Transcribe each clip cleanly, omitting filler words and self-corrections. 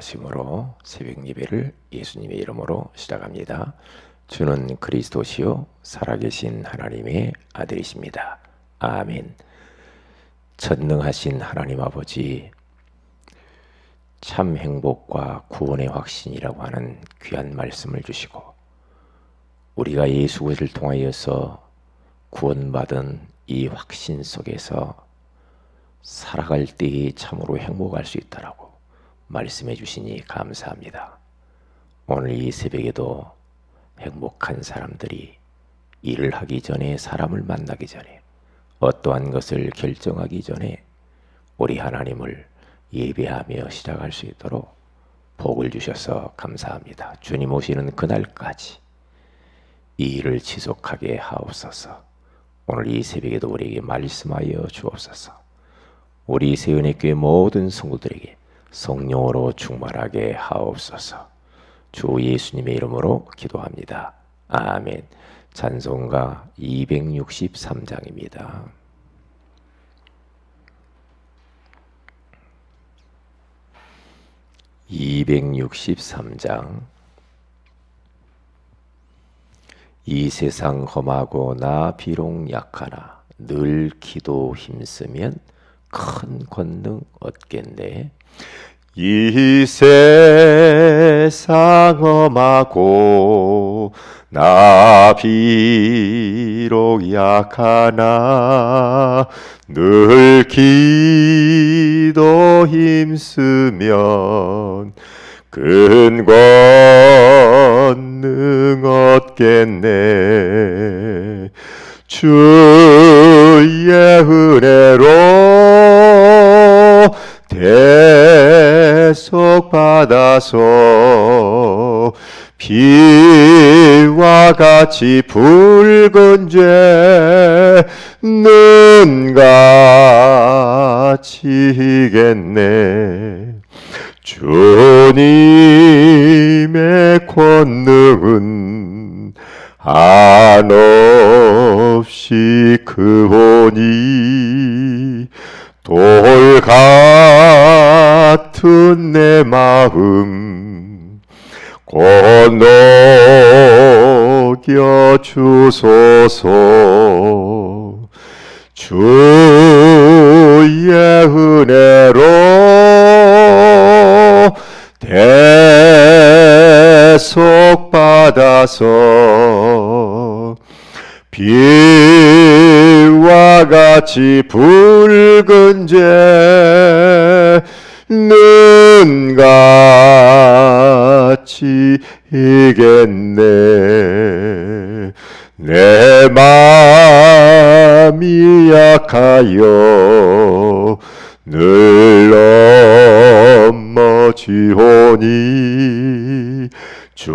하심으로 새벽 예배를 예수님의 이름으로 시작합니다. 주는 그리스도시요 살아계신 하나님의 아들이십니다. 아멘. 전능하신 하나님 아버지, 참 행복과 구원의 확신이라고 하는 귀한 말씀을 주시고, 우리가 예수 그리스도를 통하여서 구원받은 이 확신 속에서 살아갈 때에 참으로 행복할 수 있다라고 말씀해 주시니 감사합니다. 오늘 이 새벽에도 행복한 사람들이 일을 하기 전에, 사람을 만나기 전에, 어떠한 것을 결정하기 전에 우리 하나님을 예배하며 시작할 수 있도록 복을 주셔서 감사합니다. 주님 오시는 그날까지 이 일을 지속하게 하옵소서. 오늘 이 새벽에도 우리에게 말씀하여 주옵소서. 우리 세은의교회 모든 성도들에게 성령으로 충만하게 하옵소서. 주 예수님의 이름으로 기도합니다. 아멘. 찬송가 263장입니다. (263장) 이 세상 험하고 나 비록 약하나 늘 기도 힘쓰면 큰 권능 얻겠네. 이 세상 험하고 나 비록 약하나 늘 기도 힘쓰면 큰 권능 얻겠네. 주의 은혜로 대속 받아서 피와 같이 붉은 죄는 갇히겠네. 주님의 권능은 한없이 크오니 돌 같은 내 마음 건너겨 주소서. 주의 은혜로 대속 받아서 피와 같이 붉은 죄는 갇히겠네. 내 맘이 약하여 늘 넘어지오니 주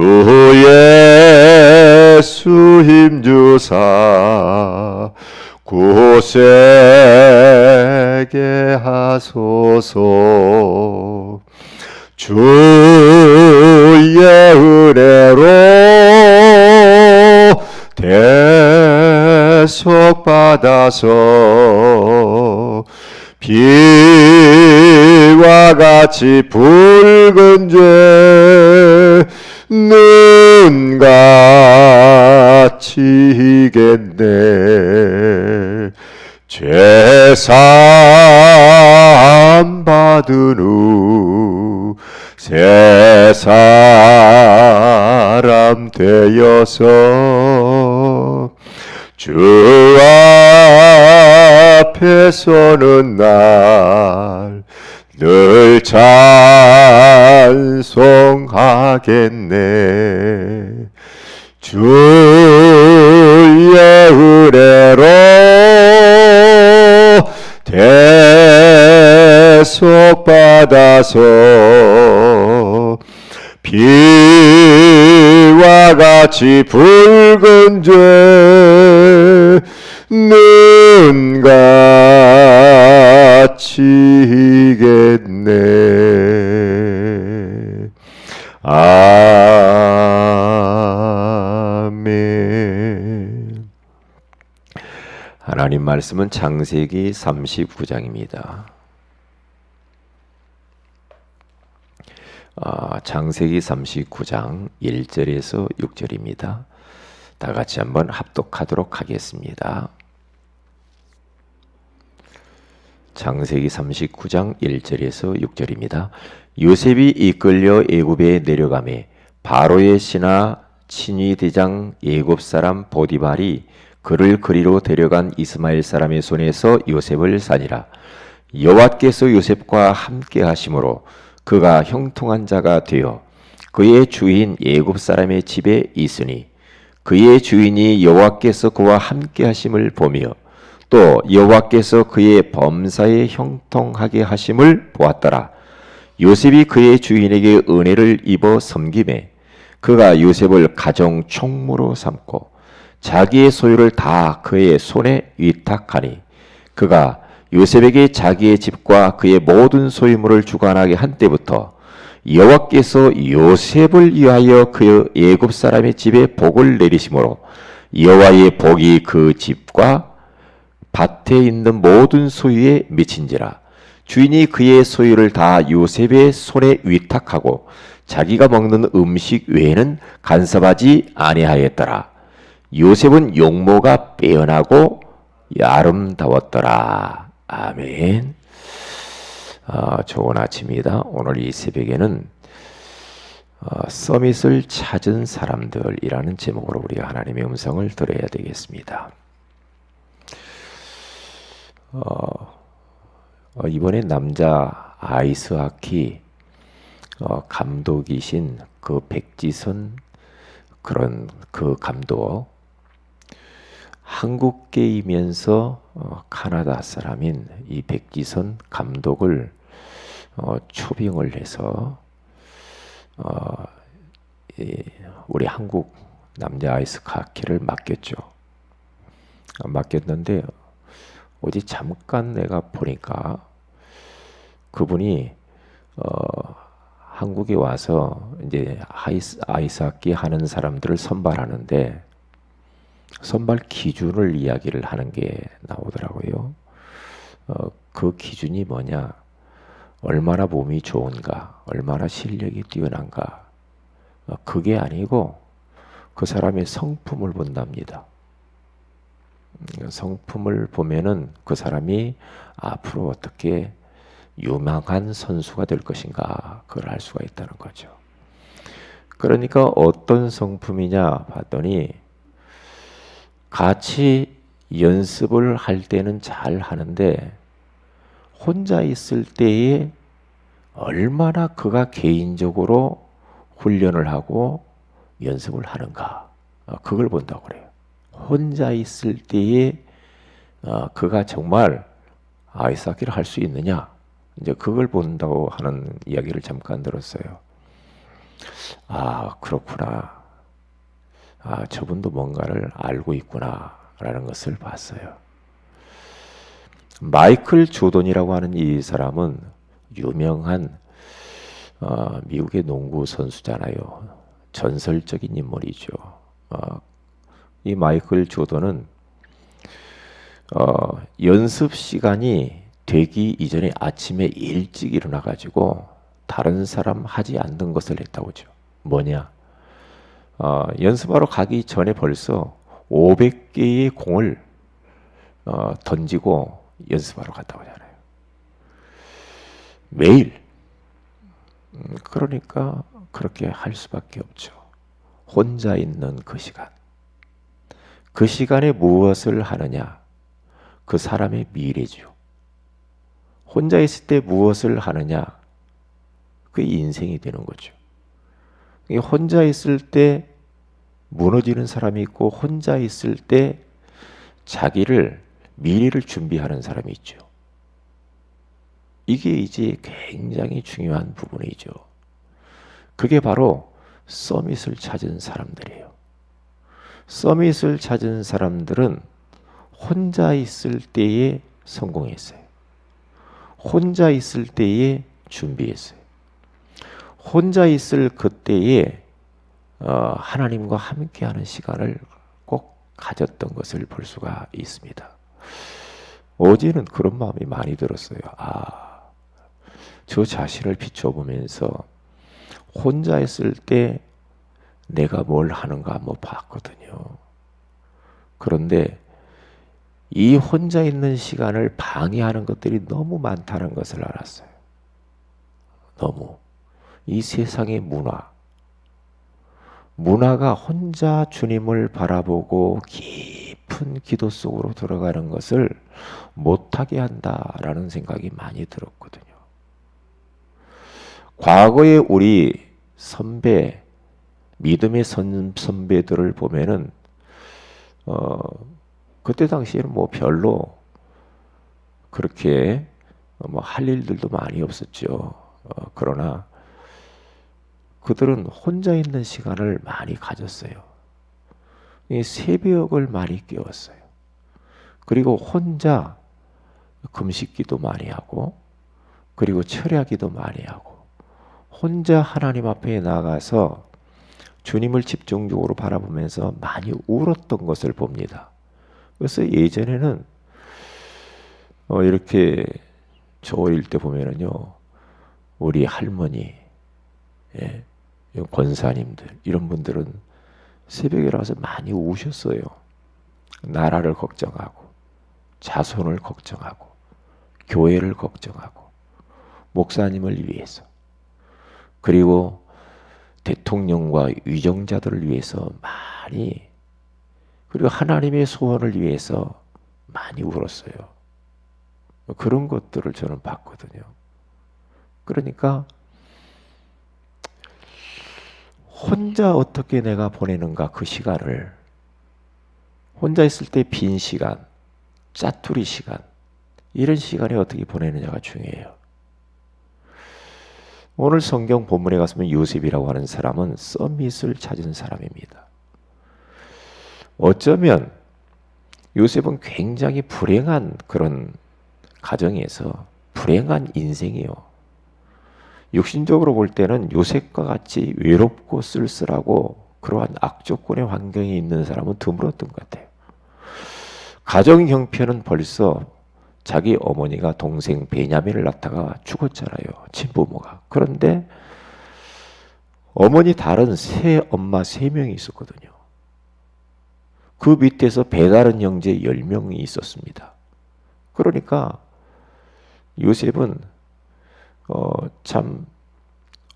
예수 힘주사 굳세게 하소서. 주의 은혜로 대속 받아서 피와 같이 붉은 죄는 갇히겠네. 죄사함 받은 후 새 사람 되어서 주 앞에서는 날 늘 찬송하겠네. 주의 은혜로 대속 받아서 피와 같이 붉은 죄는 갇히겠네. 아멘. 하나님 말씀은 창세기 39장입니다. 창세기 39장 1절에서 6절입니다. 다 같이 한번 합독하도록 하겠습니다. 창세기 39장 1절에서 6절입니다. 요셉이 이끌려 애굽에 내려가매 바로의 신하 친위 대장 애굽 사람 보디발이 그를 그리로 데려간 이스마엘 사람의 손에서 요셉을 사니라. 여호와께서 요셉과 함께 하심으로 그가 형통한 자가 되어 그의 주인 애굽 사람의 집에 있으니 그의 주인이 여호와께서 그와 함께 하심을 보며 또 여호와께서 그의 범사에 형통하게 하심을 보았더라. 요셉이 그의 주인에게 은혜를 입어 섬김에 그가 요셉을 가정 총무로 삼고 자기의 소유를 다 그의 손에 위탁하니 그가 요셉에게 자기의 집과 그의 모든 소유물을 주관하게 한 때부터 여호와께서 요셉을 위하여 그 애굽 사람의 집에 복을 내리심으로 여호와의 복이 그 집과 밭에 있는 모든 소유에 미친지라. 주인이 그의 소유를 다 요셉의 손에 위탁하고 자기가 먹는 음식 외에는 간섭하지 아니하였더라. 요셉은 용모가 빼어나고 아름다웠더라. 아멘. 좋은 아침입니다. 오늘 이 새벽에는 서밋을 찾은 사람들이라는 제목으로 우리가 하나님의 음성을 들어야 되겠습니다. 이번에 남자 아이스하키 감독이신 그 백지선 그런 그 감독, 한국계이면서 카나다 사람인 이 백지선 감독을 초빙을 해서 우리 한국 남자 아이스하키를 맡겼죠. 맡겼는데 어제 잠깐 내가 보니까 그분이 한국에 와서 이제 아이스하키 하는 사람들을 선발하는데 선발 기준을 이야기를 하는 게 나오더라고요. 그 기준이 뭐냐? 얼마나 몸이 좋은가, 얼마나 실력이 뛰어난가. 그게 아니고 그 사람의 성품을 본답니다. 성품을 보면은 그 사람이 앞으로 어떻게 유망한 선수가 될 것인가 그걸 알 수가 있다는 거죠. 그러니까 어떤 성품이냐 봤더니 같이 연습을 할 때는 잘 하는데 혼자 있을 때에 얼마나 그가 개인적으로 훈련을 하고 연습을 하는가 그걸 본다고 그래요. 혼자 있을 때에 그가 정말 아이스하키를 할 수 있느냐 이제 그걸 본다고 하는 이야기를 잠깐 들었어요. 그렇구나. 저분도 뭔가를 알고 있구나라는 것을 봤어요. 마이클 조던이라고 하는 이 사람은 유명한 미국의 농구 선수잖아요. 전설적인 인물이죠. 이 마이클 조던은 연습 시간이 되기 이전에 아침에 일찍 일어나 가지고 다른 사람 하지 않는 것을 했다고 하죠. 뭐냐? 연습하러 가기 전에 벌써 500개의 공을 던지고 연습하러 갔다고 하잖아요. 매일. 그러니까 그렇게 할 수밖에 없죠. 혼자 있는 그 시간. 그 시간에 무엇을 하느냐? 그 사람의 미래죠. 혼자 있을 때 무엇을 하느냐? 그게 인생이 되는 거죠. 혼자 있을 때 무너지는 사람이 있고 혼자 있을 때 자기를 미래를 준비하는 사람이 있죠. 이게 이제 굉장히 중요한 부분이죠. 그게 바로 서밋을 찾은 사람들이에요. 서밋을 찾은 사람들은 혼자 있을 때에 성공했어요. 혼자 있을 때에 준비했어요. 혼자 있을 그때에 하나님과 함께하는 시간을 꼭 가졌던 것을 볼 수가 있습니다. 어제는 그런 마음이 많이 들었어요. 저 자신을 비춰보면서 혼자 있을 때 내가 뭘 하는가 한번 봤거든요. 그런데 이 혼자 있는 시간을 방해하는 것들이 너무 많다는 것을 알았어요. 너무. 이 세상의 문화가 혼자 주님을 바라보고 깊은 기도 속으로 들어가는 것을 못하게 한다라는 생각이 많이 들었거든요. 과거에 우리 선배, 믿음의 선배들을 보면은 그때 당시에는 뭐 별로 그렇게 뭐 할 일들도 많이 없었죠. 그러나 그들은 혼자 있는 시간을 많이 가졌어요. 이 새벽을 많이 깨웠어요. 그리고 혼자 금식기도 많이 하고, 그리고 철야기도 많이 하고, 혼자 하나님 앞에 나가서 주님을 집중적으로 바라보면서 많이 울었던 것을 봅니다. 그래서 예전에는 이렇게 저 어릴 때 보면은요, 우리 할머니, 예, 권사님들 이런 분들은 새벽에 나와서 많이 우셨어요. 나라를 걱정하고, 자손을 걱정하고, 교회를 걱정하고, 목사님을 위해서, 그리고 대통령과 위정자들을 위해서 많이, 그리고 하나님의 소원을 위해서 많이 울었어요. 그런 것들을 저는 봤거든요. 그러니까 혼자 어떻게 내가 보내는가, 그 시간을, 혼자 있을 때 빈 시간, 짜투리 시간, 이런 시간에 어떻게 보내느냐가 중요해요. 오늘 성경 본문에 가서는 요셉이라고 하는 사람은 서밋을 찾은 사람입니다. 어쩌면 요셉은 굉장히 불행한 그런 가정에서 불행한 인생이요. 육신적으로 볼 때는 요셉과 같이 외롭고 쓸쓸하고 그러한 악조건의 환경에 있는 사람은 드물었던 것 같아요. 가정 형편은 벌써 자기 어머니가 동생 베냐민을 낳다가 죽었잖아요. 친부모가. 그런데 어머니 다른 세 엄마 3명이 있었거든요. 그 밑에서 배다른 형제 10명이 있었습니다. 그러니까 요셉은 참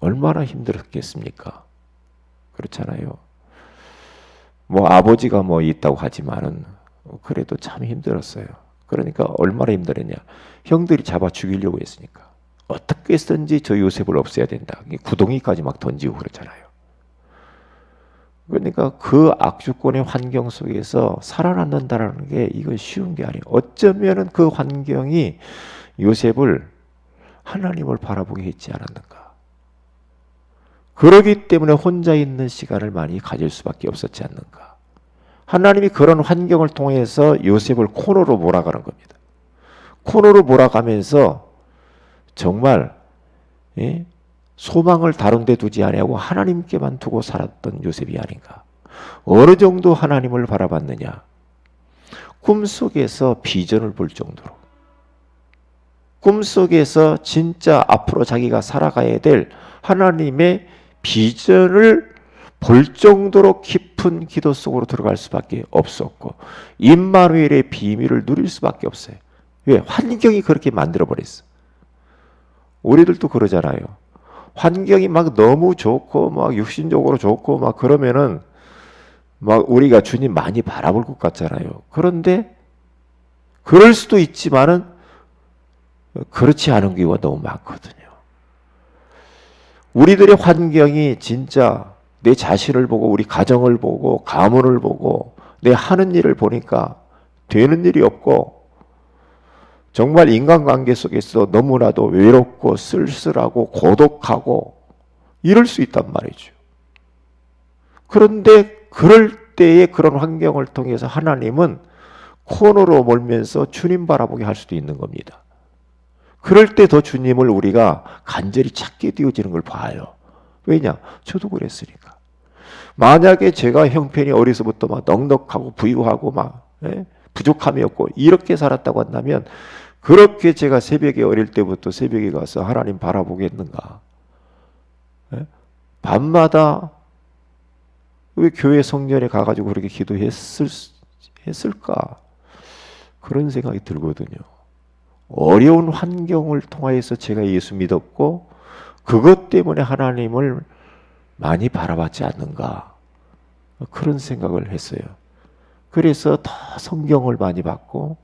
얼마나 힘들었겠습니까? 그렇잖아요. 뭐 아버지가 뭐 있다고 하지만은 그래도 참 힘들었어요. 그러니까 얼마나 힘들었냐. 형들이 잡아 죽이려고 했으니까. 어떻게 해서든지 저 요셉을 없애야 된다. 구덩이까지 막 던지고 그랬잖아요. 그러니까 그 악주권의 환경 속에서 살아남는다는 게 이건 쉬운 게 아니에요. 어쩌면은 그 환경이 요셉을 하나님을 바라보게 했지 않았는가. 그러기 때문에 혼자 있는 시간을 많이 가질 수밖에 없었지 않는가. 하나님이 그런 환경을 통해서 요셉을 코너로 몰아가는 겁니다. 코너로 몰아가면서 정말 소망을 다른 데 두지 아니하고 하나님께만 두고 살았던 요셉이 아닌가. 어느 정도 하나님을 바라봤느냐. 꿈속에서 비전을 볼 정도로, 꿈속에서 진짜 앞으로 자기가 살아가야 될 하나님의 비전을 볼 정도로 깊은 기도 속으로 들어갈 수밖에 없었고, 임마누엘의 비밀을 누릴 수밖에 없어요. 왜? 환경이 그렇게 만들어버렸어. 우리들도 그러잖아요. 환경이 막 너무 좋고 막 육신적으로 좋고 막 그러면은 막 우리가 주님 많이 바라볼 것 같잖아요. 그런데 그럴 수도 있지만은 그렇지 않은 경우가 너무 많거든요. 우리들의 환경이 진짜 내 자신을 보고 우리 가정을 보고 가문을 보고 내 하는 일을 보니까 되는 일이 없고 정말 인간관계 속에서 너무나도 외롭고 쓸쓸하고 고독하고 이럴 수 있단 말이죠. 그런데 그럴 때의 그런 환경을 통해서 하나님은 코너로 몰면서 주님 바라보게 할 수도 있는 겁니다. 그럴 때 더 주님을 우리가 간절히 찾게 되어지는 걸 봐요. 왜냐? 저도 그랬으니까. 만약에 제가 형편이 어려서부터 막 넉넉하고 부유하고 막 부족함이 없고 이렇게 살았다고 한다면 그렇게 제가 새벽에 어릴 때부터 새벽에 가서 하나님 바라보겠는가? 밤마다 왜 교회 성전에 가가지고 그렇게 했을까? 그런 생각이 들거든요. 어려운 환경을 통하여서 제가 예수 믿었고 그것 때문에 하나님을 많이 바라봤지 않는가, 그런 생각을 했어요. 그래서 더 성경을 많이 받고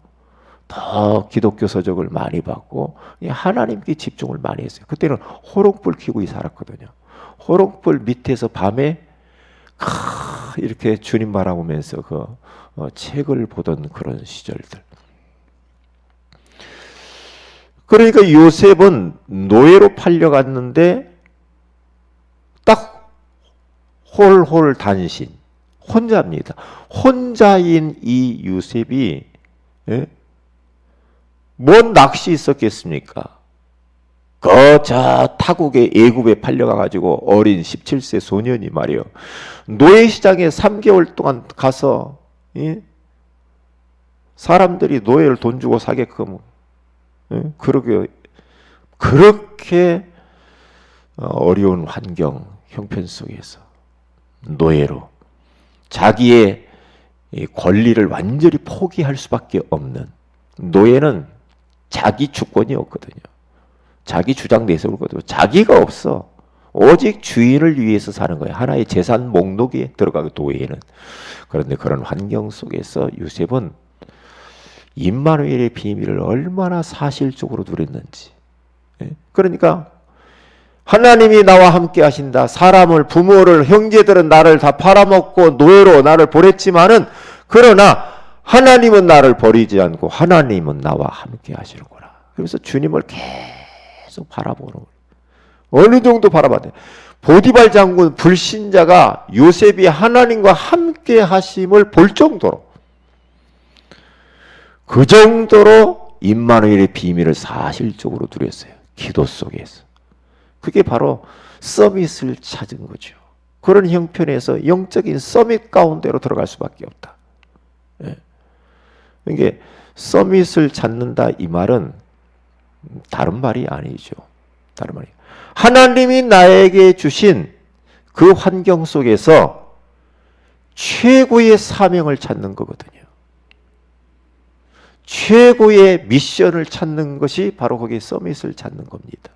더 기독교 서적을 많이 받고 하나님께 집중을 많이 했어요. 그때는 호롱불 켜고 살았거든요. 호롱불 밑에서 밤에 이렇게 주님 바라보면서 책을 보던 그런 시절들. 그러니까 요셉은 노예로 팔려갔는데 딱 홀홀 단신, 혼자입니다. 혼자인 이 요셉이, 뭔 낚시 있었겠습니까? 저 타국의 애굽에 팔려가가지고 어린 17세 소년이 말이요, 노예시장에 3개월 동안 가서 사람들이 노예를 돈 주고 사게끔, 그렇게 어려운 환경, 형편 속에서 노예로 자기의 권리를 완전히 포기할 수밖에 없는, 노예는 자기 주권이 없거든요. 자기 주장 내세우거든요. 자기가 없어. 오직 주인을 위해서 사는 거예요. 하나의 재산 목록에 들어가고, 노예는. 그런데 그런 환경 속에서 요셉은 임마누엘의 비밀을 얼마나 사실적으로 누렸는지. 그러니까 하나님이 나와 함께 하신다. 사람을, 부모를, 형제들은 나를 다 팔아먹고 노예로 나를 보냈지만은, 그러나 하나님은 나를 버리지 않고 하나님은 나와 함께 하시는구나. 그래서 주님을 계속 바라보는 거예요. 어느 정도 바라봐야. 보디발 장군 불신자가 요셉이 하나님과 함께 하심을 볼 정도로, 그 정도로 임마누엘의 비밀을 사실적으로 누렸어요. 기도 속에서. 그게 바로 서밋을 찾은 거죠. 그런 형편에서 영적인 서밋 가운데로 들어갈 수밖에 없다. 이게 서밋을 찾는다, 이 말은 다른 말이 아니죠. 다른 말이, 하나님이 나에게 주신 그 환경 속에서 최고의 사명을 찾는 거거든요. 최고의 미션을 찾는 것이 바로 거기에 서밋을 찾는 겁니다.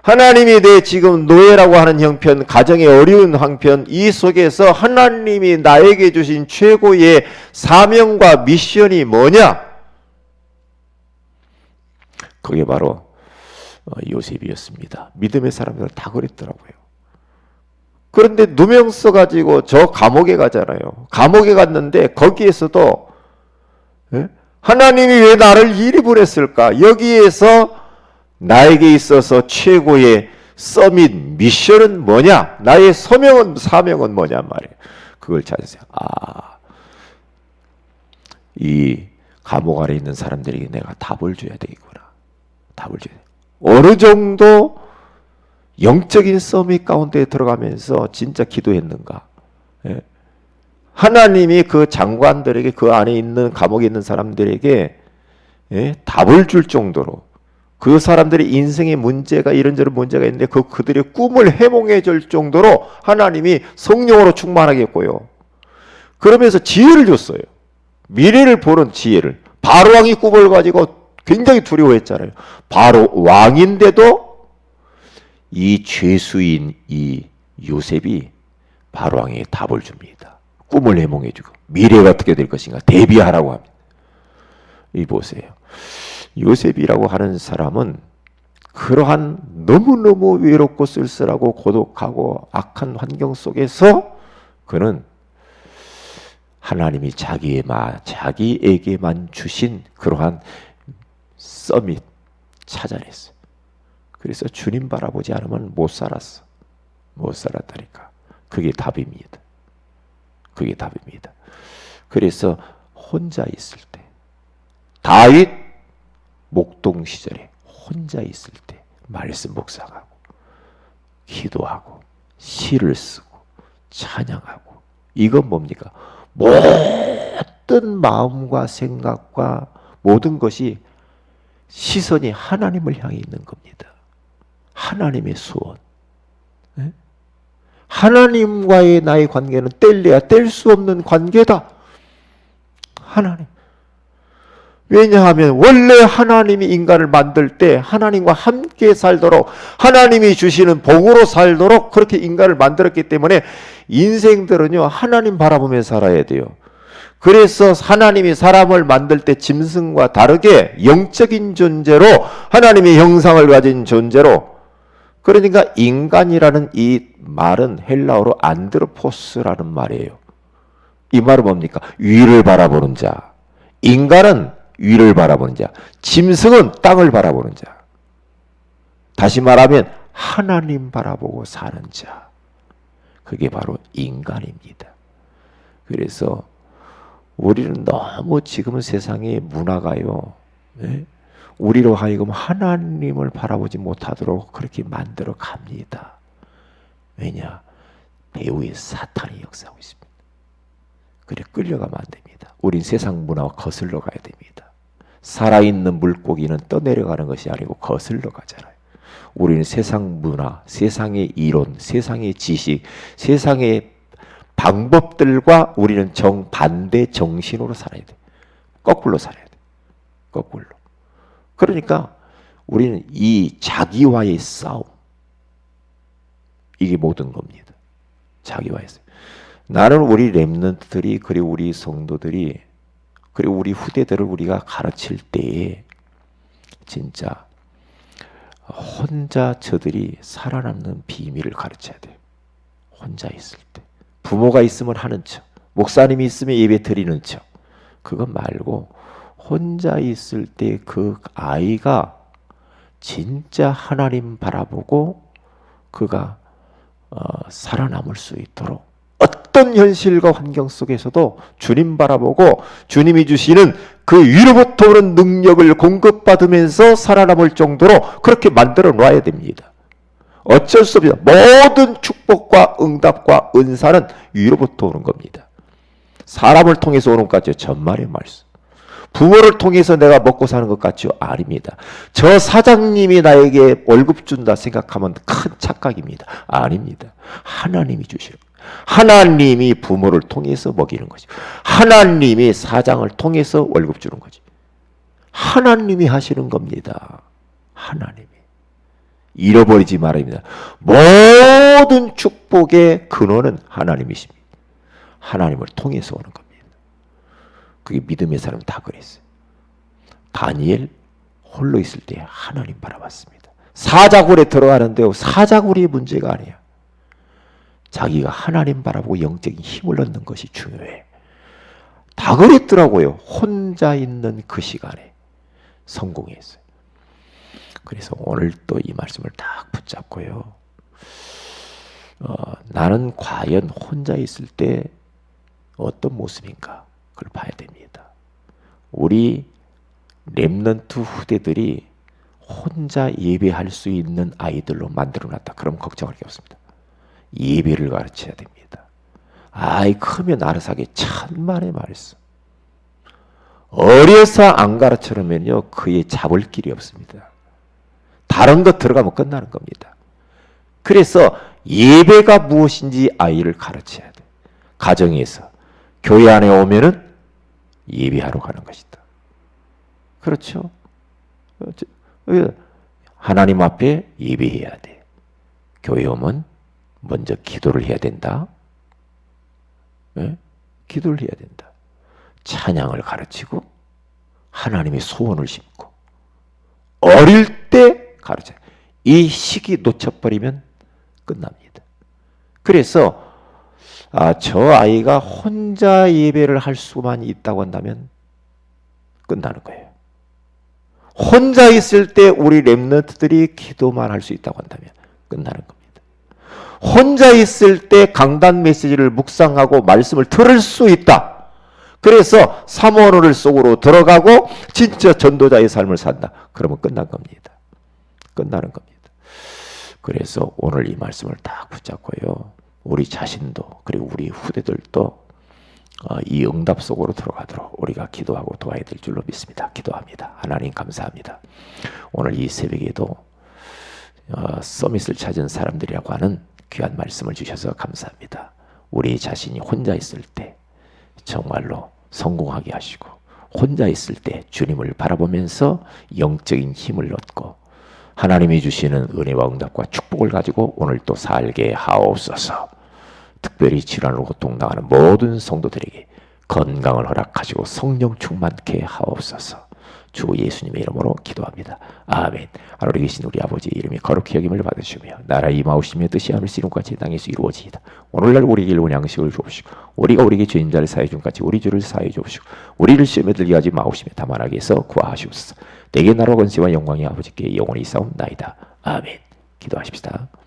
하나님이 내 지금 노예라고 하는 형편, 가정의 어려운 형편, 이 속에서 하나님이 나에게 주신 최고의 사명과 미션이 뭐냐? 그게 바로 요셉이었습니다. 믿음의 사람들은 다 그랬더라고요. 그런데 누명 써가지고 저 감옥에 가잖아요. 감옥에 갔는데 거기에서도 하나님이 왜 나를 이리 보냈을까? 여기에서 나에게 있어서 최고의 서밋 미션은 뭐냐? 나의 사명은 뭐냐 말이에요. 그걸 찾으세요. 이 감옥 안에 있는 사람들에게 내가 답을 줘야 되겠구나. 답을 줘야 돼. 어느 정도 영적인 서밋 가운데 들어가면서 진짜 기도했는가? 하나님이 그 장관들에게, 그 안에 있는 감옥에 있는 사람들에게 답을 줄 정도로, 그 사람들의 인생의 문제가 이런저런 문제가 있는데 그들의 꿈을 해몽해 줄 정도로 하나님이 성령으로 충만하게 했고요. 그러면서 지혜를 줬어요. 미래를 보는 지혜를. 바로 왕이 꿈을 가지고 굉장히 두려워했잖아요. 바로 왕인데도 이 죄수인 이 요셉이 바로 왕에게 답을 줍니다. 꿈을 해몽해 주고 미래가 어떻게 될 것인가 대비하라고 합니다. 이 보세요. 요셉이라고 하는 사람은 그러한 너무너무 외롭고 쓸쓸하고 고독하고 악한 환경 속에서 그는 하나님이 자기에게만 주신 그러한 서밋 찾아냈어요. 그래서 주님 바라보지 않으면 못 살았어. 못 살았다니까. 그게 답입니다. 그게 답입니다. 그래서 혼자 있을 때, 다윗 목동 시절에 혼자 있을 때 말씀 묵상하고 기도하고 시를 쓰고 찬양하고, 이건 뭡니까? 모든 마음과 생각과 모든 것이 시선이 하나님을 향해 있는 겁니다. 하나님의 소원. 하나님과의 나의 관계는 뗄래야 뗄 수 없는 관계다. 하나님. 왜냐하면 원래 하나님이 인간을 만들 때 하나님과 함께 살도록, 하나님이 주시는 복으로 살도록 그렇게 인간을 만들었기 때문에 인생들은요, 하나님 바라보며 살아야 돼요. 그래서 하나님이 사람을 만들 때 짐승과 다르게 영적인 존재로, 하나님의 형상을 가진 존재로, 그러니까 인간이라는 이 말은 헬라어로 안드로포스라는 말이에요. 이 말은 뭡니까? 위를 바라보는 자. 인간은 위를 바라보는 자, 짐승은 땅을 바라보는 자. 다시 말하면 하나님 바라보고 사는 자. 그게 바로 인간입니다. 그래서 우리는 너무 지금 세상의 문화가요, 네? 우리로 하여금 하나님을 바라보지 못하도록 그렇게 만들어 갑니다. 왜냐? 배후에 사탄이 역사하고 있습니다. 그래 끌려가면 안 됩니다. 우린 세상 문화와 거슬러 가야 됩니다. 살아있는 물고기는 떠내려가는 것이 아니고 거슬러 가잖아요. 우리는 세상 문화, 세상의 이론, 세상의 지식, 세상의 방법들과 우리는 정반대 정신으로 살아야 돼. 거꾸로 살아야 돼. 거꾸로. 그러니까 우리는 이 자기와의 싸움, 이게 모든 겁니다. 자기와의 싸움. 나는 우리 렘넌트들이, 그리고 우리 성도들이, 그리고 우리 후대들을 우리가 가르칠 때에 진짜 혼자 저들이 살아남는 비밀을 가르쳐야 돼요. 혼자 있을 때. 부모가 있으면 하는 척, 목사님이 있으면 예배 드리는 척. 그거 말고 혼자 있을 때 그 아이가 진짜 하나님 바라보고 그가 살아남을 수 있도록 어떤 현실과 환경 속에서도 주님 바라보고 주님이 주시는 그 위로부터 오는 능력을 공급받으면서 살아남을 정도로 그렇게 만들어 놔야 됩니다. 어쩔 수 없습니다. 모든 축복과 응답과 은사는 위로부터 오는 겁니다. 사람을 통해서 오는 것 같죠? 전말의 말씀. 부모를 통해서 내가 먹고 사는 것 같죠? 아닙니다. 저 사장님이 나에게 월급 준다 생각하면 큰 착각입니다. 아닙니다. 하나님이 주시는 거예요. 하나님이 부모를 통해서 먹이는 거죠. 하나님이 사장을 통해서 월급 주는 거죠. 하나님이 하시는 겁니다. 하나님이. 잃어버리지 말아야 합니다. 모든 축복의 근원은 하나님이십니다. 하나님을 통해서 오는 겁니다. 그게 믿음의 사람은 다 그랬어요. 다니엘 홀로 있을 때 하나님 바라봤습니다. 사자굴에 들어가는데요, 사자굴이 문제가 아니에요. 자기가 하나님 바라보고 영적인 힘을 얻는 것이 중요해. 다 그랬더라고요. 혼자 있는 그 시간에 성공했어요. 그래서 오늘 또 이 말씀을 딱 붙잡고요. 나는 과연 혼자 있을 때 어떤 모습인가? 그걸 봐야 됩니다. 우리 렘넌트 후대들이 혼자 예배할 수 있는 아이들로 만들어놨다. 그럼 걱정할 게 없습니다. 예배를 가르쳐야 됩니다. 아이 크면 알아서 하게 천만의 말씀. 어려서 안 가르쳐놓으면요 그의 잡을 길이 없습니다. 다른 것 들어가면 끝나는 겁니다. 그래서 예배가 무엇인지 아이를 가르쳐야 돼. 가정에서. 교회 안에 오면은 예배하러 가는 것이다. 그렇죠? 하나님 앞에 예배해야 돼. 교회 오면 먼저 기도를 해야 된다. 네? 기도를 해야 된다. 찬양을 가르치고 하나님의 소원을 심고 어릴 때 가르쳐요. 이 시기 놓쳐버리면 끝납니다. 그래서 저 아이가 혼자 예배를 할 수만 있다고 한다면 끝나는 거예요. 혼자 있을 때 우리 렘넌트들이 기도만 할 수 있다고 한다면 끝나는 겁니다. 혼자 있을 때 강단 메시지를 묵상하고 말씀을 들을 수 있다. 그래서 사모를 속으로 들어가고 진짜 전도자의 삶을 산다. 그러면 끝난 겁니다. 끝나는 겁니다. 그래서 오늘 이 말씀을 딱 붙잡고요. 우리 자신도 그리고 우리 후대들도 이 응답 속으로 들어가도록 우리가 기도하고 도와야 될 줄로 믿습니다. 기도합니다. 하나님 감사합니다. 오늘 이 새벽에도 서밋을 찾은 사람들이라고 하는 귀한 말씀을 주셔서 감사합니다. 우리 자신이 혼자 있을 때 정말로 성공하게 하시고, 혼자 있을 때 주님을 바라보면서 영적인 힘을 얻고 하나님이 주시는 은혜와 응답과 축복을 가지고 오늘 또 살게 하옵소서. 특별히 질환으로 고통당하는 모든 성도들에게 건강을 허락하시고 성령 충만케 하옵소서. 주 예수님의 이름으로 기도합니다. 아멘. 하늘에 계신 우리 아버지의 이름이 거룩히 여김을 받으시며 나라의 임하오시며 뜻이 하늘에서 이룬같이 땅에서 이루어지이다. 오늘날 우리에게 일본 양식을 주옵시고 우리가 우리에게 죄인자를 사해 준 같이 우리 죄를 사해 주옵시고 우리를 시험에 들게 하지 마옵시며 다만 악에서 구하시옵소서. 내게 나라와 권세와 영광이 아버지께 영원히 있사옵나이다. 아멘. 기도하십시다.